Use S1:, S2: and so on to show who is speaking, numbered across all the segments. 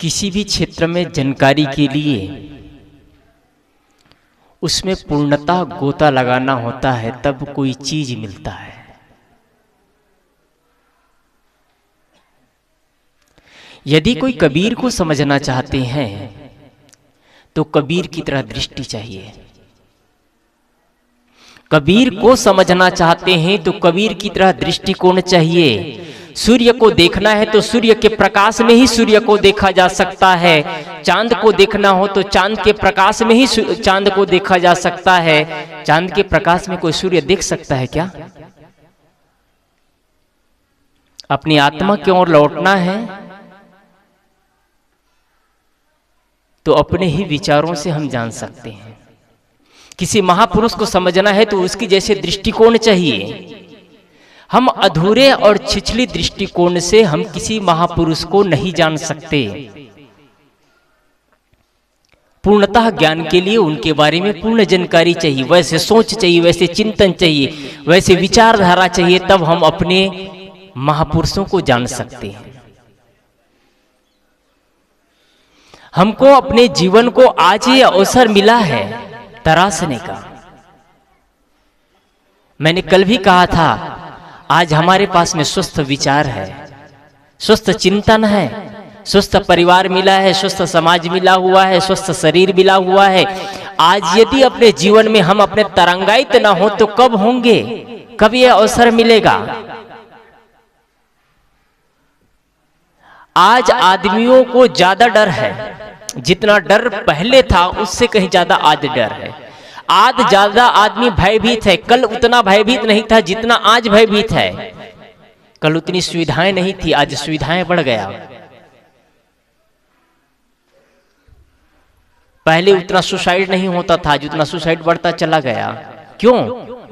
S1: किसी भी क्षेत्र में जानकारी के लिए उसमें पूर्णतः गोता लगाना होता है, तब कोई चीज मिलता है। यदि कोई कबीर को समझना चाहते हैं तो कबीर की तरह दृष्टि चाहिए। कबीर को समझना चाहते हैं तो कबीर की तरह दृष्टिकोण चाहिए। सूर्य को देखना है तो सूर्य के प्रकाश में ही सूर्य को देखा जा सकता है। चांद को देखना हो तो चांद के प्रकाश में ही चांद को देखा जा सकता है। चांद के प्रकाश में कोई सूर्य देख सकता है क्या? अपनी आत्मा की ओर लौटना है तो अपने ही विचारों से हम जान सकते हैं। किसी महापुरुष को समझना है तो उसकी जैसे दृष्टिकोण चाहिए। हम अधूरे और छिछली दृष्टिकोण से हम किसी महापुरुष को नहीं जान सकते। पूर्णतः ज्ञान के लिए उनके बारे में पूर्ण जानकारी चाहिए, वैसे सोच चाहिए, वैसे चिंतन चाहिए, वैसे विचारधारा चाहिए, तब हम अपने महापुरुषों को जान सकते हैं। हमको अपने जीवन को आज ये अवसर मिला है तराशने का। मैंने कल भी कहा था, आज हमारे पास में स्वस्थ विचार है, स्वस्थ चिंतन है, स्वस्थ परिवार मिला है, स्वस्थ समाज मिला हुआ है, स्वस्थ शरीर मिला हुआ है। आज यदि अपने जीवन में हम अपने तरंगायित ना हो तो कब होंगे, कब यह अवसर मिलेगा? आज आदमियों को ज्यादा डर है, जितना डर पहले था उससे कहीं ज्यादा आज डर है। आज ज्यादा आदमी भयभीत है, कल उतना भयभीत नहीं था जितना आज भयभीत है। कल उतनी सुविधाएं नहीं थी, आज सुविधाएं बढ़ गया। पहले उतना सुसाइड नहीं होता था, जितना सुसाइड बढ़ता चला गया। क्यों?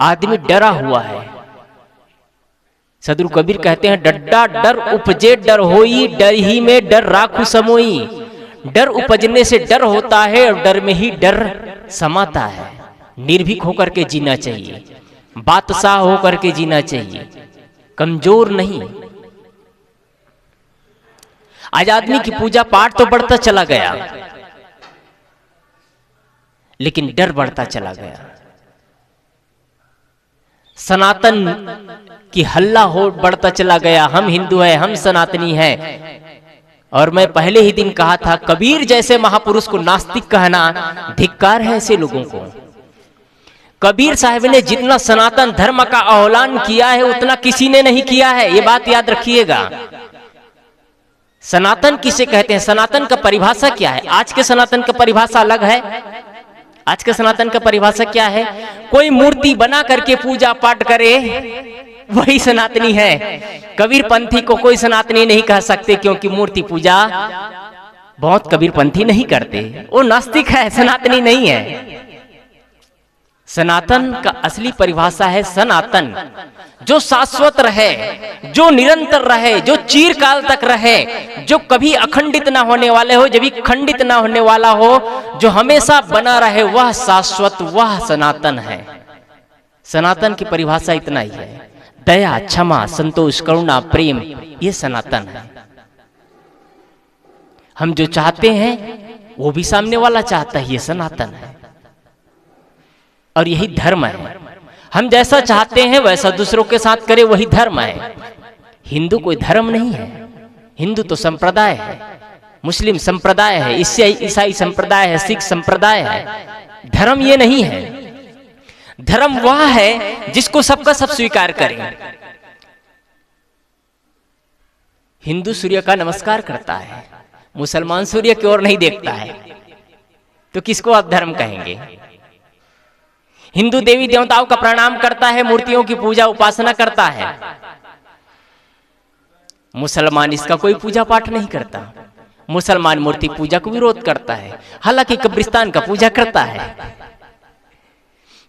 S1: आदमी डरा हुआ है। सदगुरु कबीर कहते हैं, डड्डा डर उपजे डर होई, डर ही में डर राखु समोई। डर उपजने से डर होता है और डर में ही डर समाता है। निर्भीक होकर के जीना चाहिए, बादशाह होकर के जीना चाहिए, कमजोर नहीं। आज आदमी की पूजा पाठ तो बढ़ता चला गया, लेकिन डर बढ़ता चला गया। सनातन की हल्ला हो बढ़ता चला गया, हम हिंदू हैं, हम सनातनी हैं। और मैं पहले ही दिन कहा था, कबीर जैसे महापुरुष को नास्तिक कहना धिक्कार है ऐसे लोगों को। कबीर साहब ने जितना सनातन धर्म का आह्वान किया है उतना किसी ने नहीं किया है, ये बात याद रखिएगा। सनातन किसे कहते हैं? सनातन का परिभाषा क्या है? आज के सनातन का परिभाषा अलग है। आज के सनातन का परिभाषा क्या है? कोई मूर्ति बना करके पूजा पाठ करे वही सनातनी है। कबीर पंथी को कोई सनातनी नहीं कह सकते, क्योंकि मूर्ति पूजा बहुत कबीर पंथी नहीं करते, वो नास्तिक है, सनातनी नहीं है। सनातन का असली परिभाषा है सनातन, जो शाश्वत रहे, जो निरंतर रहे, जो चिरकाल तक रहे, जो कभी अखंडित ना होने वाले हो, जब खंडित ना होने वाला हो, जो हमेशा बना रहे, वह शाश्वत, वह सनातन है। सनातन की परिभाषा इतना ही है। दया, क्षमा, संतोष, करुणा, प्रेम, ये सनातन है। हम जो चाहते हैं वो भी सामने वाला चाहता है, ये सनातन है। और यही धर्म है। हम जैसा चाहते हैं वैसा दूसरों के साथ करें, वही धर्म है। हिंदू कोई धर्म नहीं है, हिंदू तो संप्रदाय है। मुस्लिम संप्रदाय है, ईसाई संप्रदाय है, सिख संप्रदाय है। धर्म ये नहीं है। धर्म वह है जिसको सबका सब स्वीकार करें। हिंदू सूर्य का नमस्कार करता है, मुसलमान सूर्य की ओर नहीं देखता है, तो किसको आप धर्म कहेंगे? हिंदू देवी देवताओं का प्रणाम करता है, मूर्तियों की पूजा उपासना करता है। मुसलमान इसका कोई पूजा पाठ नहीं करता। मुसलमान मूर्ति पूजा को विरोध करता है, हालांकि कब्रिस्तान का पूजा करता है।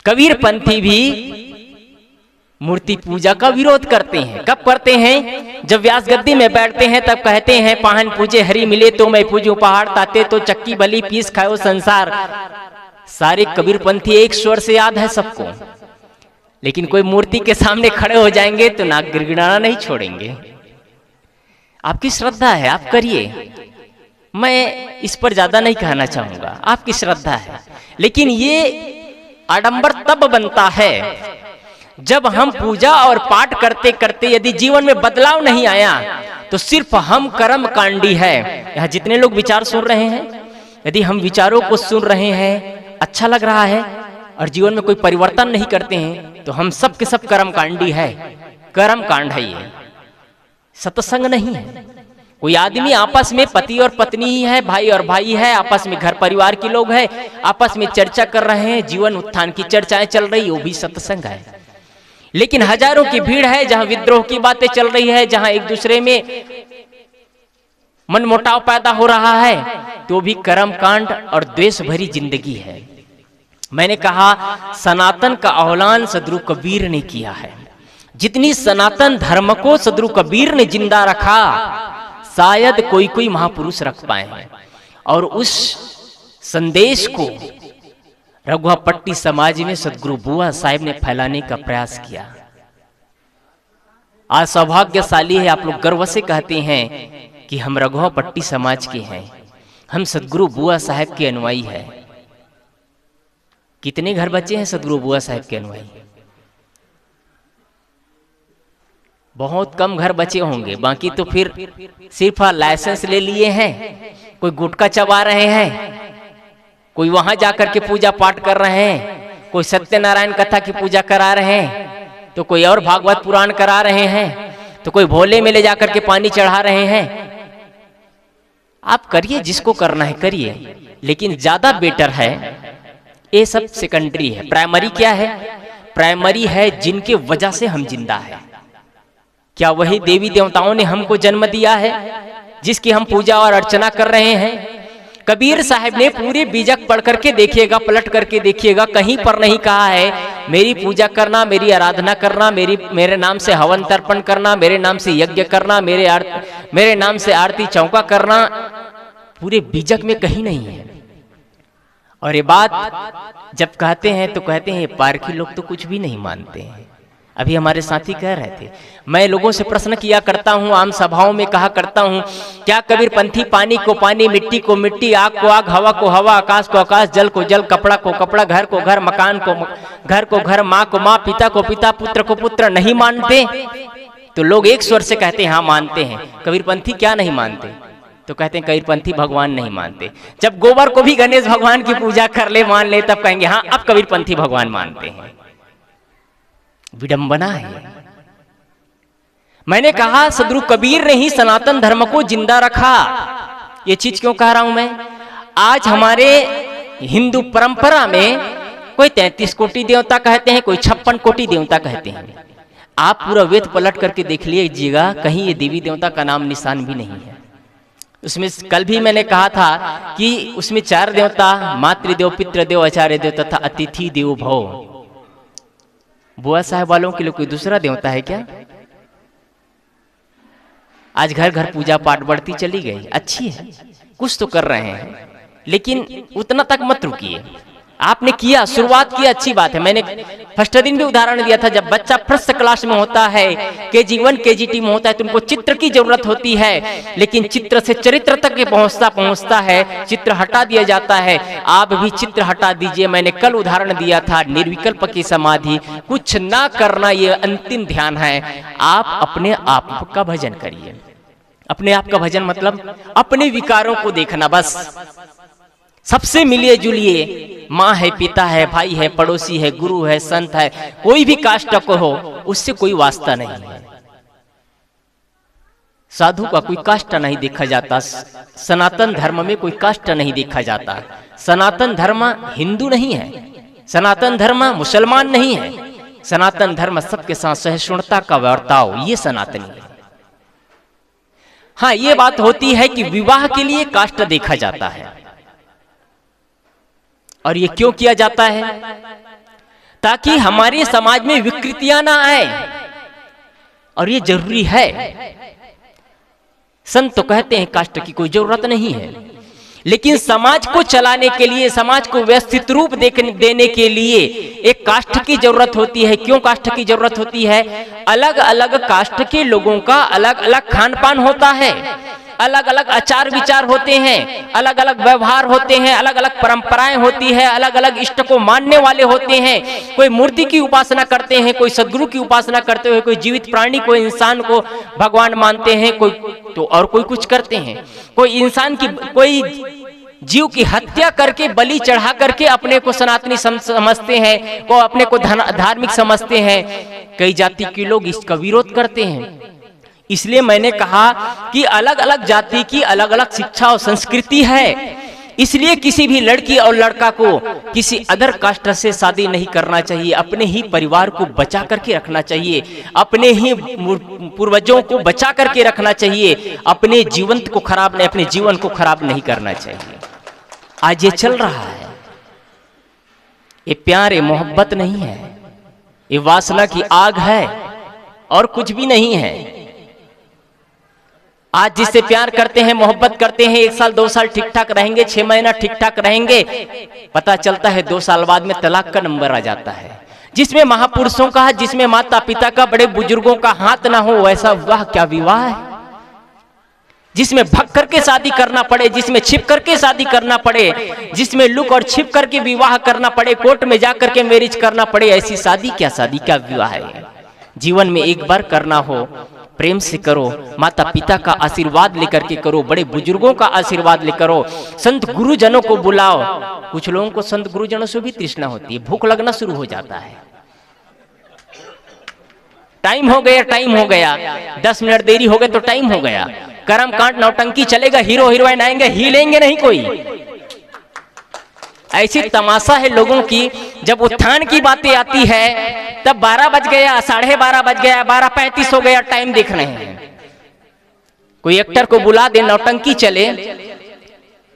S1: कबीर पंथी भी मूर्ति पूजा का विरोध करते हैं। कब करते हैं? जब व्यास गद्दी में बैठते हैं तब कहते हैं, पाहन पूजे हरि मिले तो मैं पूजू पहाड़, ताते तो चक्की बली पीस खाओ संसार। सारे कबीर पंथी एक स्वर से याद है सबको, लेकिन कोई मूर्ति के सामने खड़े हो जाएंगे तो नाक गिड़गिड़ाना नहीं छोड़ेंगे। आपकी श्रद्धा है, आप करिए, मैं इस पर ज्यादा नहीं कहना चाहूंगा, आपकी श्रद्धा है। लेकिन ये आडंबर तब बनता है जब हम पूजा और पाठ करते करते यदि जीवन में बदलाव नहीं आया तो सिर्फ हम कर्म कांडी है। यहाँ जितने लोग विचार सुन रहे हैं, यदि हम विचारों को सुन रहे हैं, अच्छा लग रहा है और जीवन में कोई परिवर्तन नहीं करते हैं, तो हम सब के सब कर्म कांडी है, कर्म कांड है, ये सत्संग नहीं है। कोई आदमी आपस में पति और पत्नी ही है, भाई और भाई है, आपस में घर परिवार के लोग हैं, आपस में चर्चा कर रहे हैं, जीवन उत्थान की चर्चाएं चल रही, वो भी सत्संग है। लेकिन हजारों की भीड़ है जहां विद्रोह की बातें चल रही है, जहां एक दूसरे में मनमुटाव पैदा हो रहा है, तो भी कर्म कांड और द्वेष भरी जिंदगी है। मैंने कहा सनातन का आह्वान सदगुरु कबीर ने किया है। जितनी सनातन धर्म को सदगुरु कबीर ने जिंदा रखा, शायद कोई कोई महापुरुष रख पाए हैं। और उस संदेश को रघुआपट्टी समाज में सदगुरु बुआ साहिब ने फैलाने का प्रयास किया। आज सौभाग्यशाली है, आप लोग गर्व से कहते हैं कि हम रघुआपट्टी समाज के हैं, हम सदगुरु बुआ साहिब के अनुयायी हैं। कितने घर बचे हैं सदगुरु बुआ साहिब के अनुयायी? बहुत कम घर बचे होंगे, बाकी तो फिर सिर्फ लाइसेंस ले लिए हैं, कोई गुटखा चबा रहे हैं, कोई वहां जाकर के पूजा पाठ कर रहे हैं, कोई सत्यनारायण कथा की पूजा करा रहे हैं, तो कोई और भागवत पुराण करा रहे हैं, तो कोई भोले में ले जाकर के पानी चढ़ा रहे हैं। आप करिए, जिसको करना है करिए, लेकिन ज्यादा बेटर है, ये सब सेकेंडरी है। प्राइमरी क्या है? प्राइमरी है जिनके वजह से हम जिंदा है। क्या वही देवी देवताओं ने हमको जन्म दिया है जिसकी हम पूजा और अर्चना कर रहे हैं? कबीर साहब ने पूरे बीजक पढ़ करके देखिएगा, पलट करके देखिएगा, कहीं पर नहीं कहा है मेरी पूजा करना, मेरी आराधना करना, मेरे नाम से हवन तर्पण करना, मेरे नाम से यज्ञ करना, मेरे नाम से आरती चौका करना। पूरे बीजक में कहीं नहीं है। और ये बात जब कहते हैं तो कहते हैं पारखी लोग तो कुछ भी नहीं मानते हैं। अभी हमारे साथी कह रहे थे, मैं लोगों से प्रश्न किया करता हूं, आम सभाओं में कहा करता हूं, क्या कबीर पंथी पानी को पानी, मिट्टी को मिट्टी, आग को आग, हवा को हवा, आकाश को आकाश, जल को जल, कपड़ा को कपड़ा, घर को घर, मकान को घर को घर, माँ को माँ, पिता को पिता, पुत्र को पुत्र नहीं मानते? तो लोग एक स्वर से कहते हैं हाँ मानते हैं। कबीर पंथी क्या नहीं मानते? तो कहते हैं कबीर पंथी भगवान नहीं मानते। जब गोबर को भी गणेश भगवान की पूजा कर ले, मान ले, तब कहेंगे हाँ अब कबीर पंथी भगवान मानते हैं। विडंबना है। मैंने कहा सदगुरु कबीर ने ही सनातन धर्म को जिंदा रखा। ये चीज क्यों कह रहा हूं मैं? आज हमारे हिंदू परंपरा में कोई 33 कोटि देवता कहते हैं, कोई 56 कोटि देवता कहते हैं। आप पूरा वेद पलट करके देख लीजिएगा, कहीं ये देवी देवता का नाम निशान भी नहीं है। उसमें कल भी मैंने कहा था कि उसमें 4 देवता, मातृदेव, पितृदेव, आचार्य देव तथा अतिथि देवो भव। बुआ साहब वालों के लिए कोई दूसरा देवता है क्या? आज घर घर पूजा पाठ बढ़ती चली गई, अच्छी है, कुछ तो कर रहे हैं, लेकिन उतना तक मत रुकिए। आपने किया, शुरुआत की, अच्छी बात है। मैंने फर्स्ट दिन भी उदाहरण दिया था, जब बच्चा फर्स्ट क्लास में होता है, KG1 KG2 में होता है, तो उनको चित्र की जरूरत होती है, लेकिन चित्र से चरित्र तक पहुंचता है, चित्र हटा दिया जाता है। आप भी चित्र हटा दीजिए। मैंने कल उदाहरण दिया था निर्विकल्प की समाधि, कुछ ना करना, ये अंतिम ध्यान है। आप अपने आप का भजन करिए। अपने आप का भजन मतलब अपने विकारों को देखना, बस। सबसे मिलिए जुलिए, माँ है, पिता है, भाई है, पड़ोसी है, गुरु है, संत है, कोई भी कास्ट को हो, उससे कोई वास्ता नहीं है। साधु का कोई कास्ट नहीं देखा जाता। सनातन धर्म में कोई कास्ट नहीं देखा जाता। सनातन धर्म हिंदू नहीं है, सनातन धर्म मुसलमान नहीं है। सनातन धर्म सबके साथ सहिष्णुता का बर्ताव, ये सनातनी है। हाँ, ये बात होती है कि विवाह के लिए कास्ट देखा जाता है। और ये क्यों किया जाता है? ताकि हमारे समाज में विकृतियां ना आए, और ये जरूरी है। संत तो कहते हैं कास्ट की कोई जरूरत नहीं है, लेकिन समाज को चलाने के लिए, समाज को व्यवस्थित रूप देने के लिए एक कास्ट की जरूरत होती है। क्यों कास्ट की जरूरत होती है? अलग अलग कास्ट के लोगों का अलग अलग खान पान होता है। अलग अलग आचार विचार होते हैं, अलग अलग व्यवहार होते हैं, अलग अलग परंपराएं होती है, अलग अलग इष्ट को मानने वाले होते हैं। कोई मूर्ति की उपासना करते हैं, कोई सदगुरु की उपासना करते हुए, कोई जीवित प्राणी को, इंसान को भगवान मानते हैं, कोई तो और कोई कुछ करते हैं। कोई इंसान की, कोई जीव की हत्या करके, बलि चढ़ा करके अपने को सनातनी समझते हैं, को अपने को धार्मिक समझते हैं। कई जाति के लोग इसका विरोध करते हैं। इसलिए मैंने कहा कि अलग अलग जाति की अलग अलग शिक्षा और संस्कृति है। इसलिए किसी भी लड़की और लड़का को किसी अदर कास्ट से शादी नहीं करना चाहिए। अपने ही परिवार को बचा करके रखना चाहिए, अपने ही पूर्वजों को बचा करके रखना चाहिए, अपने जीवन को खराब नहीं करना चाहिए। आज ये चल रहा है, ये प्यार, ये मोहब्बत नहीं है, ये वासना की आग है और कुछ भी नहीं है। आज जिससे प्यार करते हैं, मोहब्बत करते हैं, 1 साल 2 साल ठीक ठाक रहेंगे, 6 महीना ठीक ठाक रहेंगे, पता चलता है 2 साल बाद में तलाक का नंबर आ जाता है। जिसमें महापुरुषों का, जिसमें माता पिता का, बड़े बुजुर्गों का हाथ ना हो, वैसा विवाह क्या विवाह है? जिसमें भग करके शादी करना पड़े, जिसमें छिप करके शादी करना पड़े, जिसमें लुक और छिप करके विवाह करना पड़े, कोर्ट में जाकर के मैरिज करना पड़े, ऐसी शादी क्या विवाह है? जीवन में एक बार करना हो, प्रेम से करो, माता पिता का आशीर्वाद लेकर के करो, बड़े बुजुर्गों का आशीर्वाद लेकर करो, संत गुरुजनों को बुलाओ। कुछ लोगों को संत गुरुजनों से भी तृष्णा होती है, भूख लगना शुरू हो जाता है। टाइम हो गया, 10 मिनट देरी हो गए तो टाइम हो गया। कर्म कांड नौटंकी चलेगा, हीरो हीरोइन आएंगे, हिलेंगे नहीं कोई। ऐसी तमाशा है लोगों की। जब उत्थान की बातें आती है तब 12 बज गया, 12:30 बज गया, 12:35 हो गया, टाइम देख रहे हैं। कोई एक्टर को बुला दे, नौटंकी चले,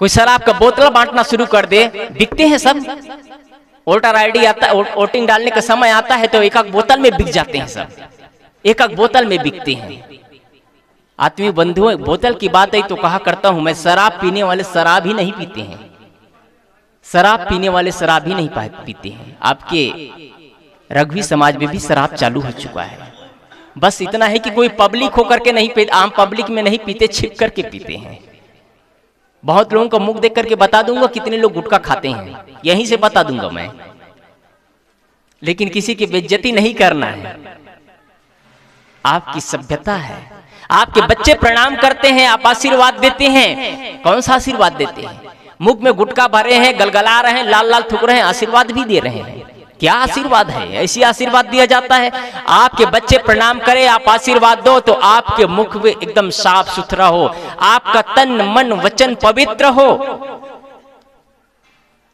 S1: कोई शराब का बोतल बांटना शुरू कर दे, बिकते हैं सब। वोटर आईडी आता, वोटिंग डालने का समय आता है तो एक बोतल में बिक जाते हैं सब, एक बोतल में बिकते हैं। आत्मीय बंधुओं, बोतल की बात है तो कहा करता हूं मैं, शराब पीने वाले शराब ही नहीं पीते हैं, शराब पीने वाले शराब ही नहीं पीते हैं। आपके रघुवी समाज में भी शराब चालू हो चुका है। बस इतना है कि कोई पब्लिक होकर के नहीं पीते, आम पब्लिक में नहीं पीते, छिप करके पीते हैं। बहुत लोगों का मुख देख करके बता दूंगा कितने लोग गुटखा खाते हैं, यहीं से बता दूंगा मैं। लेकिन किसी की बेइज्जती नहीं करना है, आपकी सभ्यता है। आपके बच्चे प्रणाम करते हैं, आप आशीर्वाद देते हैं। कौन सा आशीर्वाद देते हैं? मुख में गुटखा भरे हैं, गलगला रहे हैं, लाल लाल थूक रहे हैं, आशीर्वाद भी दे रहे हैं। क्या आशीर्वाद है? ऐसी आशीर्वाद दिया जाता है? आपके बच्चे प्रणाम करें, आप आशीर्वाद दो तो आपके मुख में एकदम साफ सुथरा हो, आपका तन मन वचन पवित्र हो,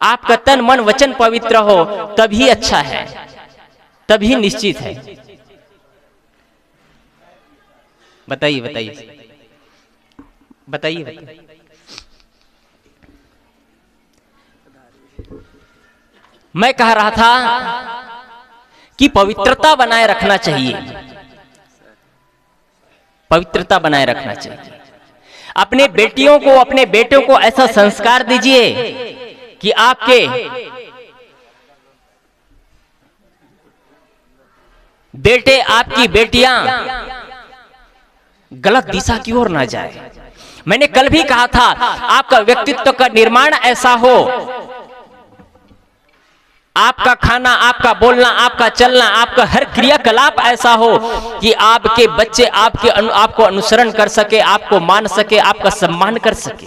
S1: आपका तन मन वचन पवित्र हो, तभी अच्छा है, तभी निश्चित है। बताइए बताइए बताइए। मैं कह रहा था कि पवित्रता बनाए रखना चाहिए, पवित्रता बनाए रखना चाहिए। अपने बेटियों को, अपने बेटों को ऐसा संस्कार दीजिए कि आपके बेटे, आपकी बेटियां गलत दिशा की ओर ना जाए। मैंने कल भी कहा था, आपका व्यक्तित्व का निर्माण ऐसा हो, आपका खाना, आपका बोलना, आपका चलना, आपका हर क्रियाकलाप ऐसा हो कि आपके बच्चे आपको अनुसरण कर सके, आपको मान सके, आपका सम्मान कर सके।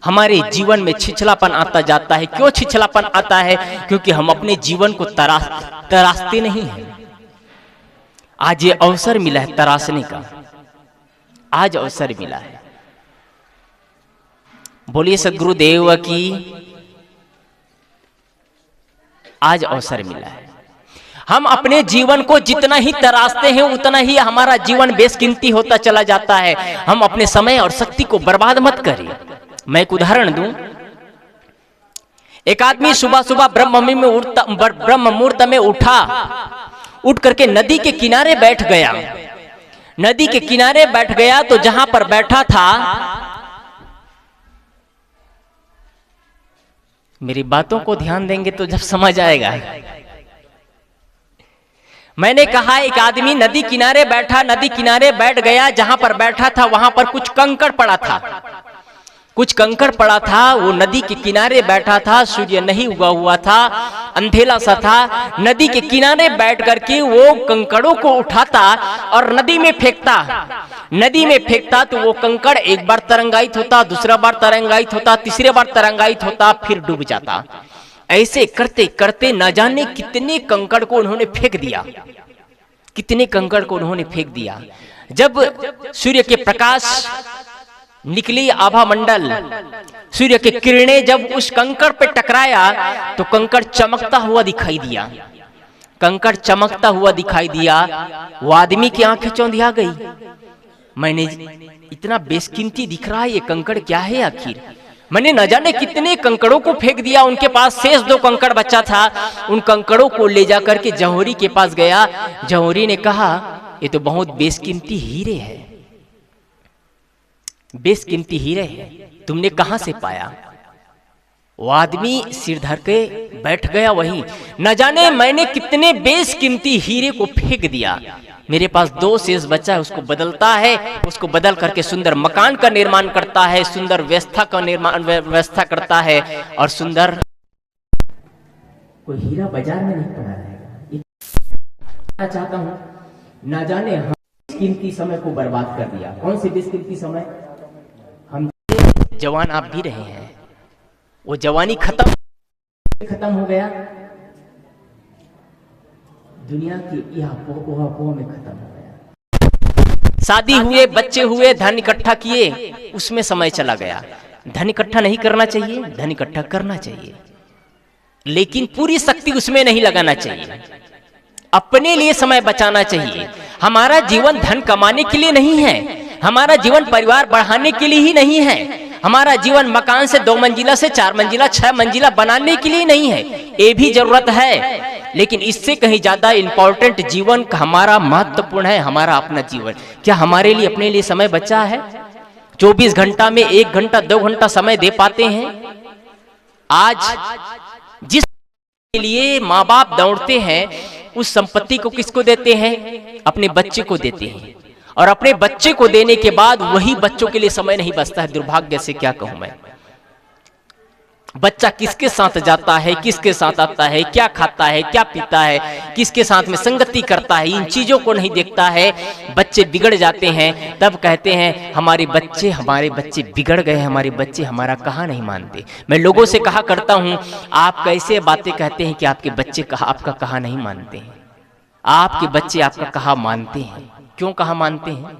S1: हमारे जीवन में छिछलापन आता जाता है। क्यों छिछलापन आता है? क्योंकि हम अपने जीवन को तराशते नहीं हैं। आज ये अवसर मिला है तराशने का, आज अवसर मिला है। बोलिए सद्गुरुदेव की, आज अवसर मिला है। हम अपने जीवन को जितना ही तराशते हैं उतना ही हमारा जीवन बेशकीमती होता चला जाता है। हम अपने समय और शक्ति को बर्बाद मत करें। मैं एक उदाहरण दूं। एक आदमी सुबह सुबह ब्रह्म मुहूर्त में उठा, उठ करके नदी के किनारे बैठ गया। नदी के किनारे बैठ गया तो जहां पर बैठा था, मेरी बातों को ध्यान देंगे तो जब समझ आएगा। मैंने कहा एक आदमी नदी किनारे बैठा, नदी किनारे बैठ गया, जहां पर बैठा था वहां पर कुछ कंकड़ पड़ा था, कुछ कंकड़ पड़ा था। वो नदी के किनारे बैठा था, सूर्य नहीं उगा हुआ था, अंधेला सा था। नदी के किनारे बैठ करके वो कंकड़ों को उठाता और नदी में फेंकता। नदी में फेंकता तो वो कंकड़ एक बार तरंगायित होता, दूसरा बार तरंगायित होता, तीसरे बार तरंगायित होता, फिर डूब जाता। ऐसे करते करते न जाने कितने कंकड़ को उन्होंने फेंक दिया, कितने कंकड़ को उन्होंने फेंक दिया। जब सूर्य के प्रकाश निकली, आभा मंडल, सूर्य की किरणें जब उस कंकड़ पे टकराया तो कंकड़ चमकता हुआ दिखाई दिया, कंकड़ चमकता हुआ दिखाई दिया। वो आदमी की आंखें चौंधिया गई। मैंने इतना बेशकीमती दिख रहा है ये कंकड़, क्या है आखिर? मैंने न जाने कितने कंकड़ों को फेंक दिया। उनके पास शेष 2 कंकड़ बचा था। उन कंकड़ों को ले जाकर के जौहरी के पास गया। जौहरी ने कहा ये तो बहुत बेशकीमती हीरे है, बेशकीमती हीरे है, तुमने कहां से पाया? वो आदमी सिर धर के बैठ गया वहीं। न जाने मैंने कितने बेशकीमती हीरे को फेंक दिया। मेरे पास 2 शेष बचा है, उसको बदलता है, उसको बदल करके सुंदर मकान का निर्माण करता है, सुंदर व्यवस्था करता है और सुंदर। कोई हीरा बाजार में नहीं पड़ा रहेगा। चाहता हूं, ना जाने हम कीमती समय को बर्बाद कर दिया। कौन सी बेशकीमती समय? हम जवान आप भी रहे हैं, वो जवानी खत्म हो गया, दुनिया की यह पोह में खत्म हो गया। शादी हुए, बच्चे हुए, धन इकट्ठा किए, उसमें समय चला गया। धन इकट्ठा नहीं करना चाहिए, धन इकट्ठा करना चाहिए, लेकिन पूरी शक्ति उसमें नहीं लगाना चाहिए। अपने लिए समय बचाना चाहिए। हमारा जीवन धन कमाने के लिए नहीं है, हमारा जीवन परिवार बढ़ाने के लिए ही नहीं है, हमारा जीवन मकान से 2 मंजिला से 4 मंजिला 6 मंजिला बनाने के लिए नहीं है। ये भी जरूरत है, लेकिन इससे कहीं ज्यादा इंपॉर्टेंट जीवन का हमारा महत्वपूर्ण है हमारा अपना जीवन। क्या हमारे लिए अपने लिए समय बचा है? 24 घंटा में 1 घंटा 2 घंटा समय दे पाते हैं? आज जिस के लिए माँ बाप दौड़ते हैं उस संपत्ति को किसको देते हैं? अपने बच्चे को देते हैं, और अपने बच्चे को देने के बाद वही बच्चों के लिए समय नहीं बचता है। दुर्भाग्य से क्या कहूं मैं, बच्चा किसके साथ जाता है, किसके साथ आता है, क्या खाता है, क्या पीता है, किसके साथ में संगति करता है, इन चीजों को नहीं देखता है। बच्चे बिगड़ जाते हैं, तब कहते हैं हमारे बच्चे बिगड़ गए, हमारे बच्चे हमारा कहा नहीं मानते। मैं लोगों से कहा करता हूं, आप कैसे बातें कहते हैं कि आपके बच्चे आपका कहा नहीं मानते हैं? आपके बच्चे आपका कहा मानते हैं। क्यों कहा मानते हैं?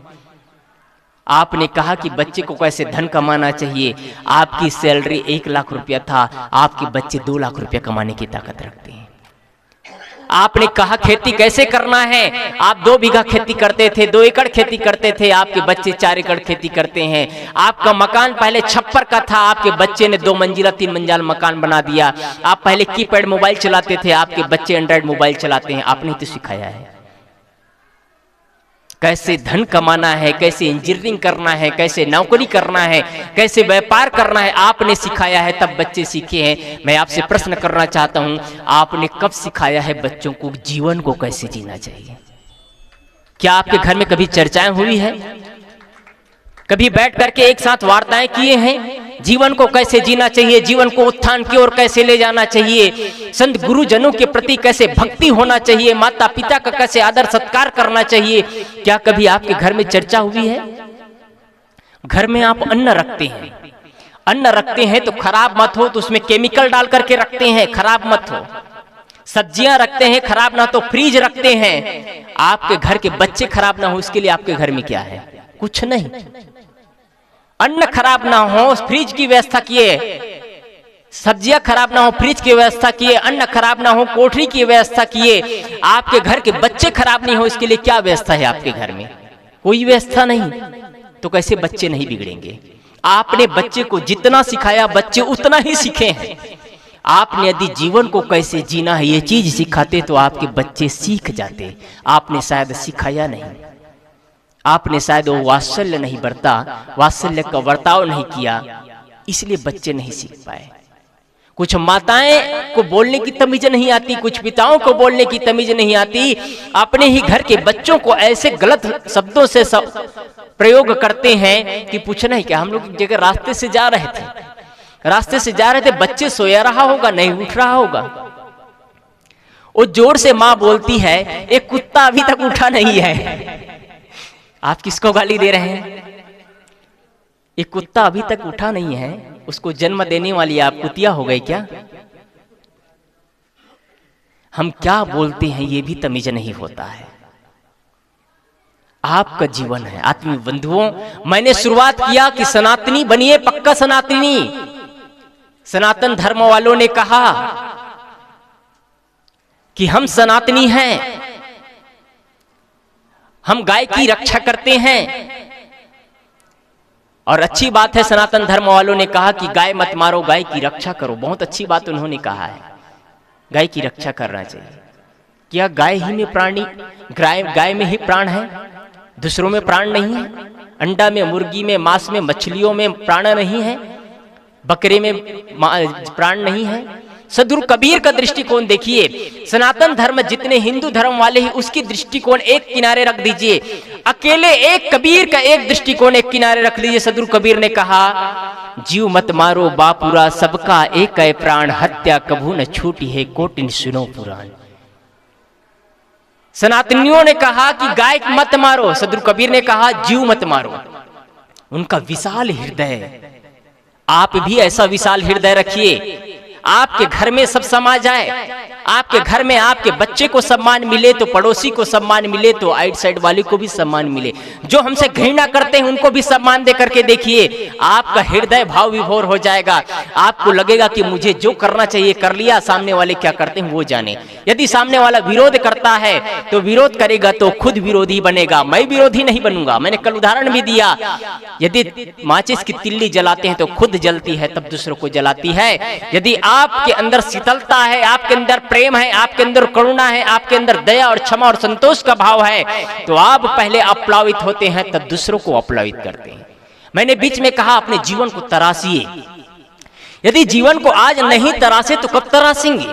S1: आपने कहा कि बच्चे को कैसे धन कमाना चाहिए। आपकी सैलरी 1 लाख रुपया था, आपके बच्चे 2 लाख रुपया कमाने की ताकत रखते हैं। आपने कहा खेती कैसे करना है, आप 2 बीघा खेती करते थे, 2 एकड़ खेती करते थे, आपके बच्चे 4 एकड़ खेती करते हैं। आपका मकान पहले छप्पर का था, आपके बच्चे ने 2 मंजिला 3 मंजिला मकान बना दिया। आप पहले कीपैड मोबाइल चलाते थे, आपके बच्चे एंड्रॉइड मोबाइल चलाते हैं। आपने तो सिखाया है कैसे धन कमाना है, कैसे इंजीनियरिंग करना है, कैसे नौकरी करना है, कैसे व्यापार करना है, आपने सिखाया है, तब बच्चे सीखे हैं। मैं आपसे प्रश्न करना चाहता हूं, आपने कब सिखाया है बच्चों को जीवन को कैसे जीना चाहिए? क्या आपके घर में कभी चर्चाएं हुई है? कभी बैठ करके एक साथ वार्ताएं किए हैं? जीवन को कैसे जीना चाहिए, जीवन को उत्थान की ओर कैसे ले जाना चाहिए, संत गुरुजनों के प्रति कैसे भक्ति होना चाहिए, माता पिता का कैसे आदर सत्कार करना चाहिए, क्या कभी आपके घर में चर्चा हुई है? घर में आप अन्न रखते हैं तो खराब मत हो, तो उसमें केमिकल डाल करके रखते हैं, खराब मत हो। सब्जियां रखते हैं खराब ना तो फ्रीज रखते हैं, आपके घर के बच्चे खराब ना हो इसके लिए आपके घर में क्या है? कुछ नहीं। अन्न खराब ना हो फ्रिज की व्यवस्था किए, सब्जियां खराब ना हो फ्रिज की व्यवस्था किए, अन्न खराब ना हो कोठरी की व्यवस्था किए। आपके घर के बच्चे खराब नहीं हो इसके लिए क्या व्यवस्था है आपके घर में? कोई व्यवस्था नहीं, तो कैसे बच्चे नहीं बिगड़ेंगे? आपने बच्चे को जितना सिखाया बच्चे उतना ही सीखे हैं। आपने यदि जीवन को कैसे जीना है ये चीज सिखाते तो आपके बच्चे सीख जाते। आपने शायद सिखाया नहीं, आपने शायद वो वात्सल्य नहीं बरता, वात्सल्य का बर्ताव नहीं किया, इसलिए बच्चे नहीं सीख पाए। कुछ माताएं को बोलने की तमीज नहीं आती, कुछ पिताओं को बोलने की तमीज नहीं आती, अपने ही घर के बच्चों को ऐसे गलत शब्दों से प्रयोग करते हैं कि पूछना ही क्या। हम लोग एक जगह रास्ते से जा रहे थे, बच्चे सोया रहा होगा, नहीं उठ रहा होगा, वो जोर से माँ बोलती है, एक कुत्ता अभी तक उठा नहीं है। आप किसको गाली दे रहे हैं? एक कुत्ता अभी तक उठा नहीं है, उसको जन्म देने वाली आप कुतिया हो गई क्या? हम क्या बोलते हैं ये भी तमीज नहीं होता है। आपका जीवन है आत्मीय बंधुओं। मैंने शुरुआत किया कि सनातनी बनिए, पक्का सनातनी। सनातन धर्म वालों ने कहा कि हम सनातनी हैं, हम गाय की रक्षा करते हैं। और अच्छी बात है, सनातन धर्म वालों ने कहा कि गाय मत मारो, गाय की रक्षा करो। बहुत अच्छी बात उन्होंने कहा है, गाय की रक्षा करना चाहिए। क्या गाय ही में प्राणी, गाय में ही प्राण है, दूसरों में प्राण नहीं है? अंडा में, मुर्गी में, मांस में, मछलियों में प्राण नहीं है? बकरे में प्राण नहीं है? सदगुरु कबीर का दृष्टिकोण देखिए, सनातन धर्म जितने हिंदू धर्म वाले ही उसकी दृष्टिकोण एक किनारे रख दीजिए, अकेले एक कबीर का एक दृष्टिकोण एक किनारे रख लीजिए। सदगुरु कबीर ने कहा, जीव मत मारो बापुरा, सबका एक है प्राण, हत्या कभू न छूटी है, कोटिन सुनो पुराण। सनातनियों ने कहा कि गाय मत मारो, सदगुरु कबीर ने कहा जीव मत मारो। उनका विशाल हृदय, आप भी ऐसा विशाल हृदय रखिए, आपके घर में सब समा जाए, आपके घर में आपके बच्चे को सम्मान मिले तो पड़ोसी को सम्मान मिले तो आइट साइड वाले को भी सम्मान मिले, जो हमसे घृणा करते हैं उनको भी सम्मान दे करके देखिए, आपका हृदय भाव विभोर हो जाएगा। आपको लगेगा कि मुझे जो करना चाहिए कर लिया, सामने वाले क्या करते हैं वो जाने। यदि सामने वाला विरोध करता है तो विरोध करेगा तो खुद विरोधी बनेगा, मैं विरोधी नहीं बनूंगा। मैंने कल उदाहरण भी दिया, यदि माचिस की तिल्ली जलाते हैं तो खुद जलती है तब दूसरों को जलाती है। यदि आपके अंदर शीतलता है, आपके अंदर प्रेम है, आपके अंदर करुणा है, आपके अंदर दया और क्षमा और संतोष का भाव है, तो आप पहले अपलावित होते हैं तब दूसरों को अपलावित करते हैं। मैंने बीच में कहा अपने जीवन को तराशिए, यदि जीवन को आज नहीं तराशे तो कब तराशेंगे?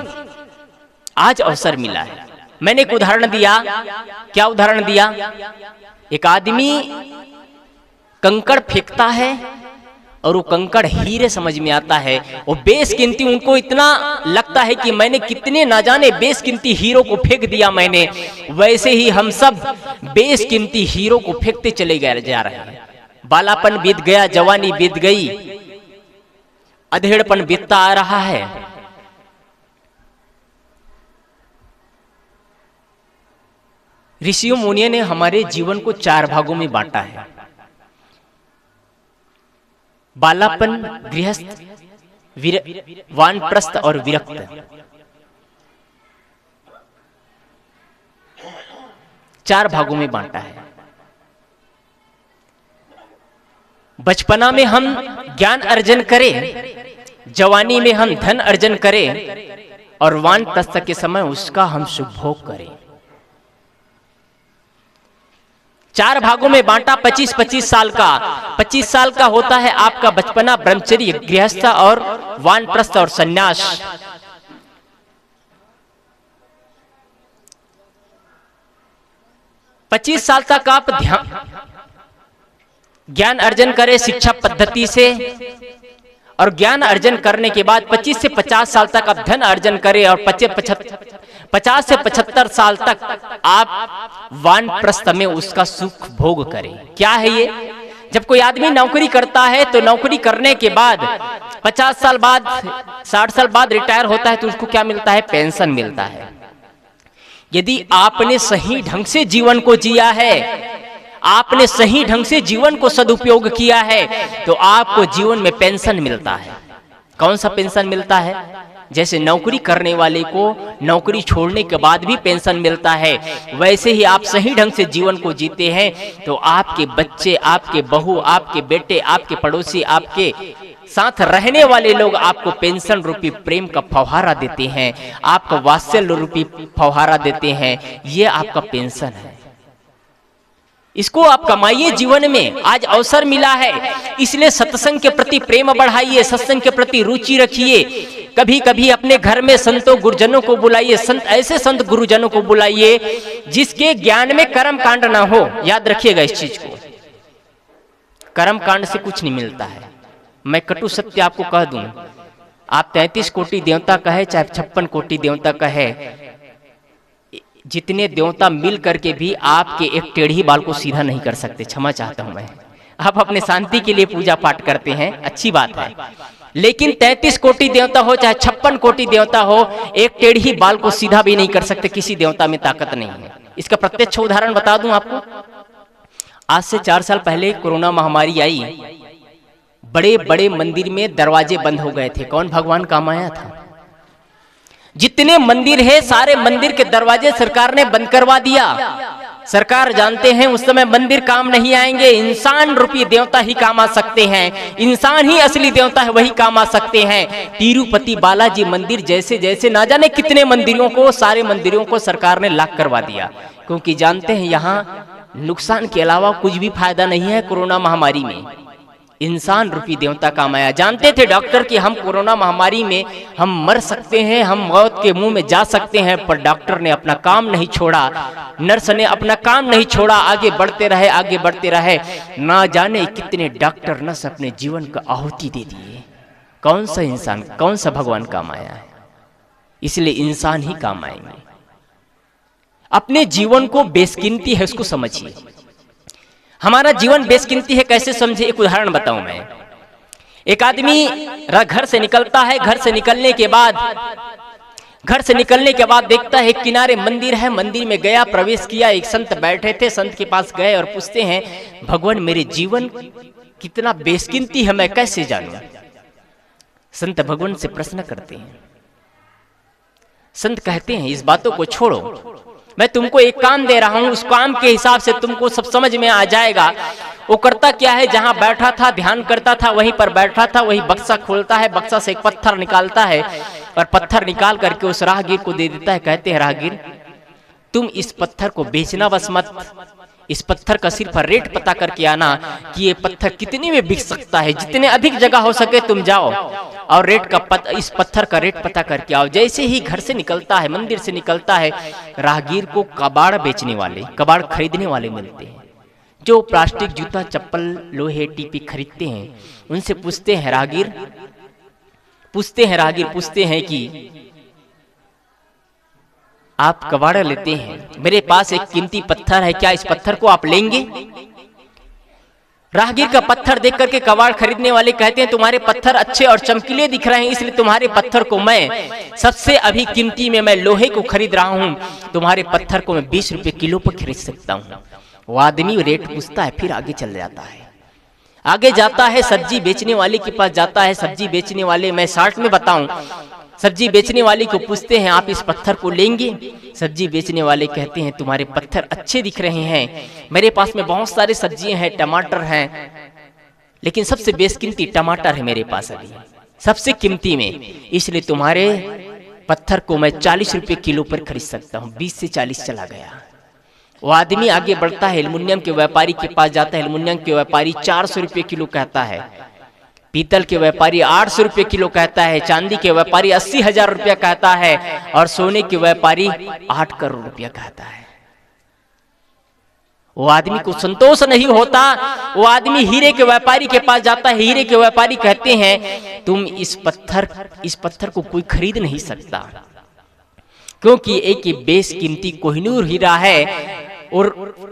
S1: आज अवसर मिला है। मैंने एक उदाहरण दिया, क्या उदाहरण दिया? एक आदमी कंकड़ फेंकता है और वो कंकड़ हीरे समझ में आता है, वो बेशकीमती, उनको इतना लगता है कि मैंने कितने ना जाने बेशकीमती हीरो को फेंक दिया मैंने। वैसे ही हम सब बेशकीमती हीरो को फेंकते चले गए जा रहे हैं। बालापन बीत गया, जवानी बीत गई, अधेड़पन बीतता आ रहा है। ऋषियों मुनियों ने हमारे जीवन को 4 भागों में बांटा है, बालापन, गृहस्थ, वानप्रस्थ और विरक्त। 4 भागों में बांटा है। बचपना में हम ज्ञान अर्जन करें, जवानी में हम धन अर्जन करें और वानप्रस्थ के समय उसका हम सुभोग करें। 4 भागों में बांटा, 25-25 साल का। 25 साल का होता है आपका बचपना, ब्रह्मचर्य, गृहस्थ और वानप्रस्थ और सन्यास। 25 साल तक आप ज्ञान अर्जन करें शिक्षा पद्धति से, और ज्ञान अर्जन करने के बाद 25 से 50 साल तक आप धन अर्जन करें, और 50 से 75 साल तक आप वानप्रस्थ में उसका सुख भोग करें। क्या है ये? जब कोई आदमी नौकरी करता है तो नौकरी करने के बाद 50 साल बाद, 60 साल बाद रिटायर होता है तो उसको क्या मिलता है? पेंशन मिलता है। यदि आपने सही ढंग से जीवन को जिया है, आपने सही ढंग से जीवन को सदुपयोग किया है, तो आपको जीवन में पेंशन मिलता है। कौन सा पेंशन मिलता है? जैसे नौकरी करने वाले को नौकरी छोड़ने के बाद भी पेंशन मिलता है, वैसे ही आप सही ढंग से जीवन को जीते हैं तो आपके बच्चे, आपके बहू, आपके बेटे, आपके पड़ोसी, आपके साथ रहने वाले लोग आपको पेंशन रूपी प्रेम का फव्वारा देते हैं, आपको वात्सल्य रूपी फव्वारा देते हैं। ये आपका पेंशन है, इसको आप कमाइए जीवन में। आज अवसर मिला है, इसलिए सत्संग के प्रति प्रेम बढ़ाइए, सत्संग के प्रति रुचि रखिए। कभी कभी अपने घर में संतों गुरुजनों को बुलाइए, संत ऐसे संत गुरुजनों को बुलाइए जिसके ज्ञान में कर्म कांड ना हो। याद रखिएगा इस चीज को, कर्म कांड से कुछ नहीं मिलता है। मैं कटु सत्य आपको कह दूं, आप 33 कोटि देवता कहे चाहे 56 कोटि देवता कहे, जितने देवता मिल करके भी आपके एक टेढ़ी बाल को सीधा नहीं कर सकते। क्षमा चाहता हूं मैं, आप अपने शांति के लिए पूजा पाठ करते हैं, अच्छी बात है, लेकिन 33 कोटि देवता हो चाहे 56 कोटि देवता हो, एक टेढ़ी बाल को सीधा भी नहीं कर सकते। किसी देवता में ताकत नहीं है। इसका प्रत्यक्ष उदाहरण बता दूं आपको। आज से 4 साल पहले कोरोना महामारी आई, बड़े बड़े मंदिर में दरवाजे बंद हो गए थे। कौन भगवान काम आया था? जितने मंदिर है सारे मंदिर के दरवाजे सरकार ने बंद करवा दिया। सरकार जानते हैं उस समय मंदिर काम नहीं आएंगे, इंसान रूपी देवता ही काम आ सकते हैं, इंसान ही असली देवता है, वही काम आ सकते हैं। तिरुपति बालाजी मंदिर जैसे जैसे ना जाने कितने मंदिरों को, सारे मंदिरों को सरकार ने लॉक करवा दिया, क्योंकि जानते हैं यहाँ नुकसान के अलावा कुछ भी फायदा नहीं है। कोरोना महामारी में इंसान रूपी देवता काम आया। जानते थे डॉक्टर कि हम कोरोना महामारी में हम मर सकते हैं, हम मौत के मुंह में जा सकते हैं, पर डॉक्टर ने अपना काम नहीं छोड़ा, नर्स ने अपना काम नहीं छोड़ा, आगे बढ़ते रहे, आगे बढ़ते रहे। ना जाने कितने डॉक्टर नर्स अपने जीवन का आहुति दे दिए। कौन सा इंसान, कौन सा भगवान काम आया है? इसलिए इंसान ही काम आएंगे। अपने जीवन को बेसकीमती है, उसको समझिए। हमारा जीवन बेसकीमती है, कैसे समझे? एक उदाहरण बताऊं मैं। एक आदमी घर से निकलता है, घर से निकलने के बाद देखता है किनारे मंदिर है, मंदिर में गया, प्रवेश किया, एक संत बैठे थे, संत के पास गए और पूछते हैं, भगवान मेरे जीवन कितना बेसकीमती है, मैं कैसे जानूं? संत भगवान से प्रश्न करते हैं। संत कहते हैं इस बातों को छोड़ो, मैं तुमको एक काम दे रहा हूं, उस काम के हिसाब से तुमको सब समझ में आ जाएगा। वो करता क्या है, जहां बैठा था ध्यान करता था, वहीं पर बैठा था, वही बक्सा खोलता है, बक्सा से एक पत्थर निकालता है और पत्थर निकाल करके उस राहगीर को दे देता है। कहते हैं राहगीर तुम इस पत्थर को बेचना बस मत, इस पत्थर का सिर्फ रेट पता करके आना कि ये पत्थर कितने में बिक सकता है, जितने अधिक जगह हो सके तुम जाओ और इस पत्थर का रेट पता करके आओ। जैसे ही घर से निकलता है, मंदिर से निकलता है, राहगीर को कबाड़ बेचने वाले, कबाड़ खरीदने वाले मिलते हैं, जो प्लास्टिक जूता चप्पल लोहे टीपी खरीदते हैं। उनसे पूछते हैं राहगीर पूछते हैं कि आप कबाड़ लेते हैं, मेरे पास एक कीमती पत्थर है, क्या इस पत्थर को आप लेंगे? राहगीर का पत्थर देख करके कबाड़ खरीदने वाले कहते हैं तुम्हारे पत्थर अच्छे और चमकीले दिख रहे हैं, इसलिए तुम्हारे पत्थर को मैं सबसे अभी कीमती में मैं लोहे को खरीद रहा हूं, तुम्हारे पत्थर को मैं 20 रुपए किलो पर खरीद सकता हूं। वो आदमी रेट पूछता है, फिर आगे चल जाता है, आगे जाता है, सब्जी बेचने वाले के पास जाता है। सब्जी बेचने वाले, मैं शॉर्ट में बताऊं, सब्जी बेचने वाले को पूछते हैं आप इस पत्थर को लेंगे? सब्जी बेचने वाले कहते हैं तुम्हारे पत्थर अच्छे दिख रहे हैं, मेरे पास में बहुत सारे सब्जियां हैं, टमाटर हैं, लेकिन सबसे बेशकीमती टमाटर है मेरे पास अभी, सबसे कीमती में, इसलिए तुम्हारे पत्थर को मैं 40 रुपए किलो पर खरीद सकता हूँ। 20 से 40 चला गया। वो आदमी आगे बढ़ता है, एल्युमिनियम के व्यापारी के पास जाता है, एल्युमिनियम के व्यापारी 400 रुपए किलो कहता है, पीतल के व्यापारी 800 रुपए किलो कहता है, चांदी के व्यापारी 80,000 रुपया कहता है और सोने के व्यापारी 8 करोड़ रुपया कहता है। वो आदमी को संतोष नहीं होता, वो आदमी हीरे के व्यापारी के पास जाता है, हीरे के व्यापारी कहते हैं तुम इस पत्थर को कोई खरीद नहीं सकता, क्योंकि एक बेशकीमती कोहिनूर हीरा है। और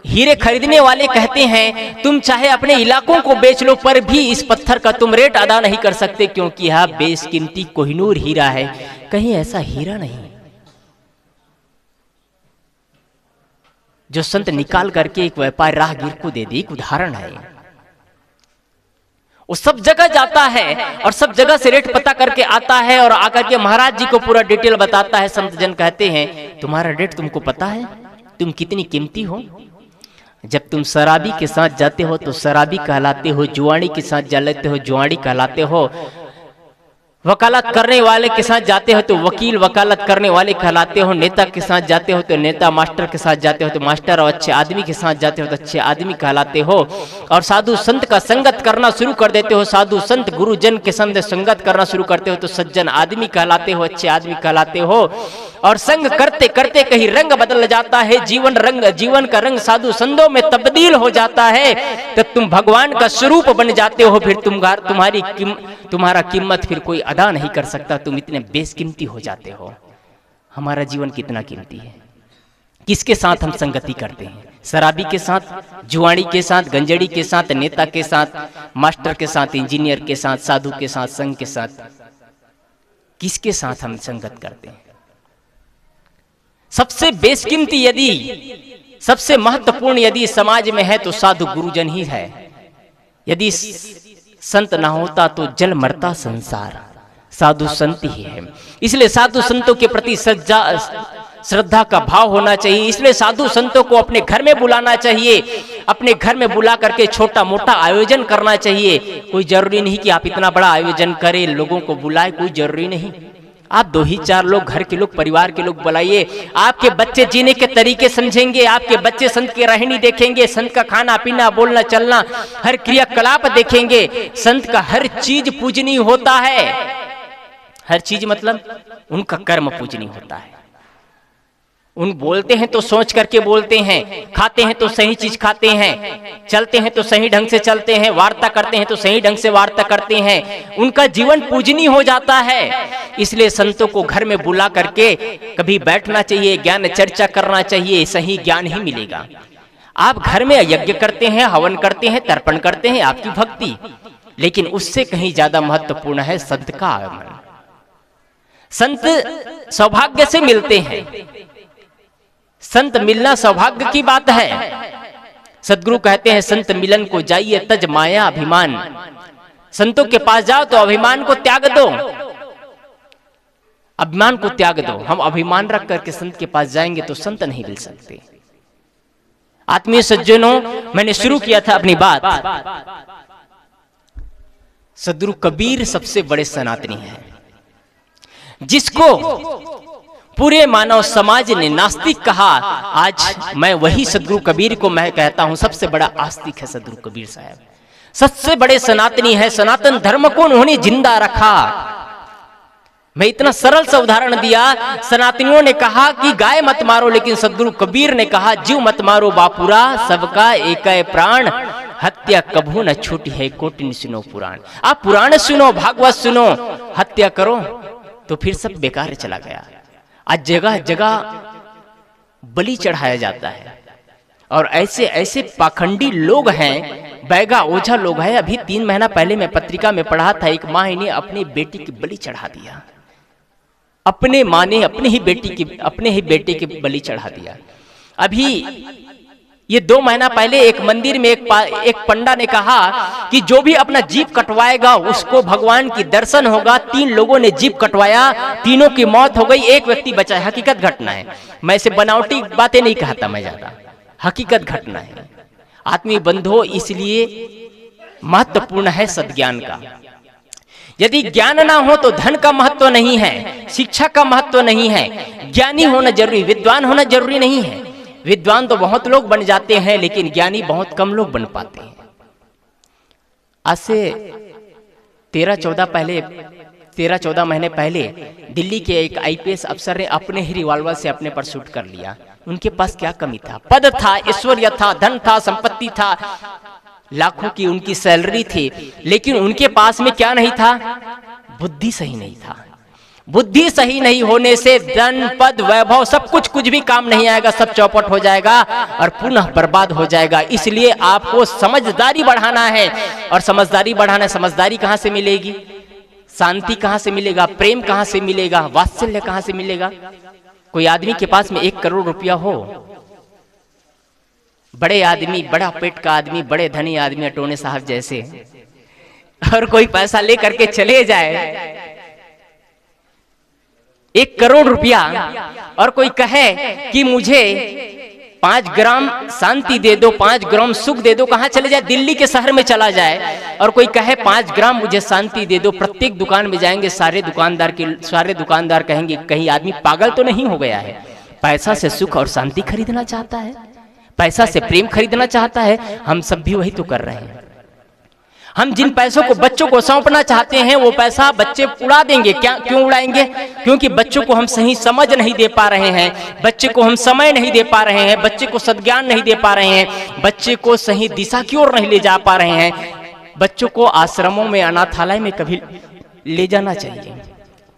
S1: हीरे खरीदने वाले कहते हैं तुम चाहे अपने इलाकों को बेच लो पर भी इस पत्थर का तुम रेट अदा नहीं कर सकते, क्योंकि यह बेशकीमती कोहिनूर हीरा है। कहीं ऐसा हीरा नहीं जो संत निकाल करके एक व्यापारी राहगीर को दे दे। एक उदाहरण है, वो सब जगह जाता है और सब जगह से रेट पता करके आता है और आकर के महाराज जी को पूरा डिटेल बताता है। संत जन कहते हैं तुम्हारा रेट तुमको पता है, तुम कितनी कीमती हो? जब तुम शराबी के साथ जाते हो तो शराबी कहलाते हो, जुआड़ी के साथ जा लेते हो, जुआड़ी कहलाते हो, वकालत करने वाले के साथ जाते हो तो वकील वकालत करने वाले कहलाते हो, नेता के साथ जाते हो तो नेता, मास्टर के साथ जाते हो तो मास्टर, और अच्छे आदमी के साथ जाते हो तो अच्छे आदमी कहलाते हो। और साधु संत का संगत करना शुरू कर देते हो, साधु संत गुरुजन के संग संगत करना शुरू करते हो तो सज्जन आदमी कहलाते हो, अच्छे आदमी कहलाते हो। और संग करते करते कहीं रंग बदल जाता है, जीवन का रंग साधु संतों में तब्दील हो जाता है, तो तुम भगवान का स्वरूप बन जाते हो। फिर तुम्हारा कीमत फिर कोई अदा नहीं कर सकता, तुम इतने बेशकीमती हो जाते हो। हमारा जीवन कितना कीमती है। किसके साथ हम संगति करते हैं? शराबी के साथ, जुआड़ी के साथ, गंजड़ी के साथ, नेता के साथ, मास्टर के साथ, इंजीनियर के साथ, साधु के साथ, संघ के साथ, किसके साथ हम संगत करते हैं? सबसे बेशकीमती यदि, सबसे महत्वपूर्ण यदि समाज में है तो साधु गुरुजन ही है। यदि संत ना होता तो जल मरता संसार, साधु संत ही है। इसलिए साधु संतों के प्रति श्रद्धा का भाव होना चाहिए। इसलिए साधु संतों को अपने घर में बुलाना चाहिए, अपने घर में बुला करके छोटा मोटा आयोजन करना चाहिए। कोई जरूरी नहीं कि आप इतना बड़ा आयोजन करें, लोगों को बुलाए, कोई जरूरी नहीं। आप 2 ही 4 लोग, घर के लोग, परिवार के लोग बुलाइए। आपके बच्चे जीने के तरीके समझेंगे, आपके बच्चे संत की रहनी देखेंगे, संत का खाना पीना, बोलना चलना, हर क्रियाकलाप देखेंगे। संत का हर चीज पूजनीय होता है। हर चीज मतलब उनका कर्म पूजनीय होता है। उन बोलते हैं तो सोच करके बोलते हैं, खाते हैं तो सही चीज खाते हैं, चलते हैं तो सही ढंग से चलते हैं, वार्ता करते हैं तो सही ढंग से वार्ता करते हैं। उनका जीवन पूजनीय हो जाता है। इसलिए संतों को घर में बुला करके कभी बैठना चाहिए, ज्ञान चर्चा करना चाहिए, सही ज्ञान ही मिलेगा। आप घर में यज्ञ करते हैं, हवन करते हैं, तर्पण करते हैं, आपकी भक्ति, लेकिन उससे कहीं ज्यादा महत्वपूर्ण है संत का आगमन। संत सौभाग्य से मिलते हैं, संत मिलना सौभाग्य की बात है। सदगुरु कहते हैं संत मिलन को जाइए तज माया अभिमान। संतों के पास जाओ तो अभिमान को त्याग दो, अभिमान को त्याग दो। हम अभिमान रख करके संत के पास जाएंगे तो संत नहीं मिल सकते। आत्मीय सज्जनों, मैंने शुरू किया था अपनी बात, सदगुरु कबीर सबसे बड़े सनातनी हैं, जिसको पूरे मानव समाज ने नास्तिक कहा। आज मैं वही सदगुरु कबीर को मैं कहता हूं सबसे बड़ा आस्तिक है सदगुरु कबीर साहब, सबसे बड़े सनातनी है। सनातन धर्म को उन्होंने जिंदा रखा। मैं इतना सरल सा उदाहरण दिया। सनातनियों ने कहा कि गाय मत मारो, लेकिन सदगुरु कबीर ने कहा जीव मत मारो बापुरा, सबका एक प्राण, हत्या कभू न छूटी है, कोटिन सुनो पुराण। आप पुराण सुनो, भागवत सुनो, हत्या करो तो फिर सब बेकार चला गया। आज जगह जगह बलि चढ़ाया जाता है, और ऐसे ऐसे पाखंडी लोग हैं, बैगा ओझा लोग हैं। अभी 3 महीना पहले मैं पत्रिका में पढ़ा था, एक माँ ने अपनी बेटी की बलि चढ़ा दिया। अपने माँ ने अपने ही बेटे की बलि चढ़ा दिया। अभी ये 2 महीना पहले एक मंदिर में एक पंडा ने कहा कि जो भी अपना जीभ कटवाएगा उसको भगवान की दर्शन होगा। 3 लोगों ने जीभ कटवाया, तीनों की मौत हो गई, एक व्यक्ति बचा है। हकीकत घटना है, मैं इसे बनावटी बातें नहीं कहता, मैं ज्यादा हकीकत घटना है। आत्मीय बंधुओं, इसलिए महत्वपूर्ण है सद्ज्ञान का। यदि ज्ञान ना हो तो धन का महत्व नहीं है, शिक्षा का महत्व नहीं है। ज्ञानी होना जरूरी, विद्वान होना जरूरी नहीं है। विद्वान तो बहुत लोग बन जाते हैं, लेकिन ज्ञानी बहुत कम लोग बन पाते हैं। आज से 13-14 महीने पहले दिल्ली के एक IPS अफसर ने अपने ही रिवॉल्वर से अपने पर शूट कर लिया। उनके पास क्या कमी था? पद था, ऐश्वर्य था, धन था, संपत्ति था, लाखों की उनकी सैलरी थी, लेकिन उनके पास में क्या नहीं था? बुद्धि सही नहीं था। बुद्धि सही नहीं होने से धन, पद, वैभव सब कुछ भी काम नहीं आएगा, सब चौपट हो जाएगा और पुनः बर्बाद हो जाएगा। इसलिए आपको समझदारी बढ़ाना है, और समझदारी बढ़ाना है। समझदारी कहां से मिलेगी? शांति कहां से मिलेगा? प्रेम कहां से मिलेगा? वात्सल्य कहां से मिलेगा? कोई आदमी के पास में 1 करोड़ रुपया हो, बड़े आदमी, बड़ा पेट का आदमी, बड़े धनी आदमी, अटोने साहब जैसे, और कोई पैसा ले करके चले जाए 1 करोड़ रुपया, और कोई कहे कि मुझे 5 ग्राम शांति दे दो, 5 ग्राम सुख दे दो, कहाँ चले जाए? दिल्ली के शहर में चला जाए और कोई कहे 5 ग्राम मुझे शांति दे दो, प्रत्येक दुकान में जाएंगे, सारे दुकानदार कहेंगे कहीं आदमी पागल तो नहीं हो गया है? पैसा से सुख और शांति खरीदना चाहता है, पैसा से प्रेम खरीदना चाहता है। हम सब भी वही तो कर रहे हैं। हम जिन पैसों को बच्चों को सौंपना चाहते हैं वो पैसा बच्चे उड़ा देंगे। क्या क्यों उड़ाएंगे? क्योंकि बच्चों को हम सही समझ नहीं दे पा रहे हैं, बच्चे को हम समय नहीं दे पा रहे हैं, बच्चे को सद्ज्ञान नहीं दे पा रहे हैं, बच्चे को सही दिशा की ओर नहीं ले जा पा रहे हैं। बच्चों को आश्रमों में, अनाथालय में कभी ले जाना चाहिए,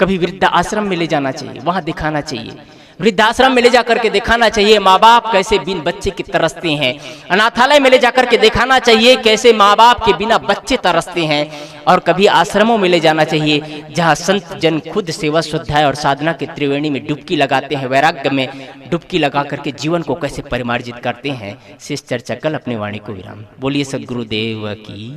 S1: कभी वृद्धा आश्रम में ले जाना चाहिए, वहां दिखाना चाहिए, वृद्धाश्रम में ले जाकर के दिखाना चाहिए माँ बाप कैसे बिन बच्चे की तरसते हैं। अनाथालय में ले जाकर के दिखाना चाहिए कैसे माँ बाप के बिना बच्चे तरसते हैं। और कभी आश्रमों में ले जाना चाहिए जहाँ संत जन खुद सेवा, स्वाध्याय और साधना की त्रिवेणी में डुबकी लगाते हैं, वैराग्य में डुबकी लगा करके जीवन को कैसे परिमार्जित करते हैं। शेष चर्चा कल अपनी वाणी को विराम। बोलिए सद्गुरुदेव की।